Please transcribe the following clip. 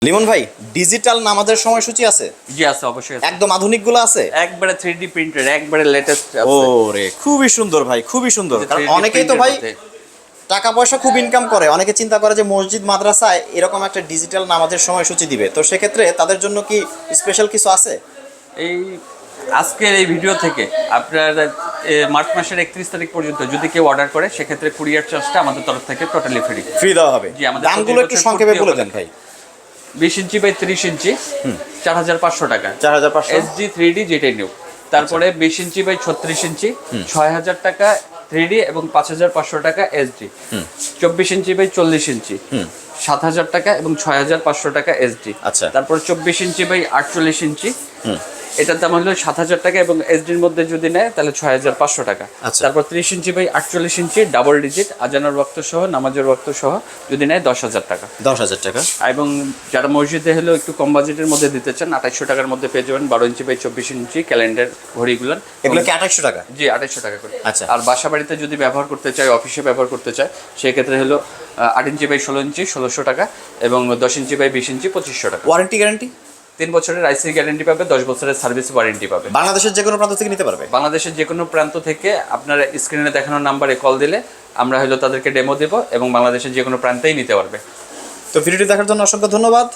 লিমন ভাই, ডিজিটাল নামাজের সময়সূচি আছে? জি আছে, অবশ্যই আছে। একদম আধুনিকগুলো আছে? একবারে 3D প্রিন্টেড, একবারে লেটেস্ট আছে। ওরে খুবই সুন্দর ভাই, খুবই সুন্দর। কারণ 3D অনেকেই তো printed ভাই মধ্যে। টাকা পয়সা খুব ইনকাম করে, অনেকে চিন্তা করে যে মসজিদ মাদ্রাসায় এরকম একটা ডিজিটাল নামাজের সময়সূচি দিবে, তো সেক্ষেত্রে তাদের জন্য কি স্পেশাল কিছু আছে? এই আজকের এই ভিডিও থেকে আপনার মার্চ মাসের 31 তারিখ পর্যন্ত যদি কেউ অর্ডার করে, সেক্ষেত্রে কুরিয়ার চার্জটা আমাদের তরফ থেকে টোটালি ফ্রি। ফ্রি দেওয়া হবে? জি, আমাদের দামগুলো একটু সংক্ষেপে বলে দেন ভাই। 20 ইঞ্চি বাই 30 ইঞ্চি 4500 টাকা। 4500 এসজি 3D যেটাই নিউ। তারপরে 20 ইঞ্চি বাই 36 ইঞ্চি 6000 টাকা 3D এবং 5500 টাকা এসডি। 24 ইঞ্চি বাই 40 ইঞ্চি 7000 টাকা এবং 6500 টাকা এসডি। আচ্ছা। তারপর 24 ইঞ্চি বাই 48 ইঞ্চি, এটার দাম হলো 7000 টাকা এবং এসডির মধ্যে যদি নেয় তাহলে 6500 টাকা। আচ্ছা। তারপর 30 inch by 48 inch double digit আজানের ওয়াক্ত সহ নামাজের ওয়াক্ত সহ যদি নেয় 10000 টাকা। 10,000 টাকা। এবং যারা মসজিদে হলো একটু কম বাজেটের মধ্যে দিতে চান, 2800 টাকার মধ্যে পেয়ে যাবেন 12 ইঞ্চি বাই 24 ইঞ্চি ক্যালেন্ডার ঘড়িগুলো। এগুলো কি 2800 টাকা? জি, 2800 টাকা করে। আচ্ছা। আর বাসা বাড়িতে যদি ব্যবহার করতে চায়, অফিসে ব্যবহার করতে চায়, সেক্ষেত্রে হলো 8 ইঞ্চি বাই 16 ইঞ্চি 1600 টাকা এবং 10 ইঞ্চি বাই 20 ইঞ্চি 2500 টাকা। Warranty guarantee? 3 বছরের আইসি গ্যারান্টি পাবে, 10 বছরের সার্ভিস ওয়ারেন্টি পাবে। বাংলাদেশের যে কোনো প্রান্ত থেকে নিতে পারবে? বাংলাদেশের যে কোনো প্রান্ত থেকে আপনার স্ক্রিনে দেখানো নাম্বারে কল দিলে আমরা হলো তাদেরকে ডেমো দেবো এবং বাংলাদেশের যে কোনো প্রান্তেই নিতে পারবে। তো ভিডিওটি দেখার জন্য অসংখ্য ধন্যবাদ।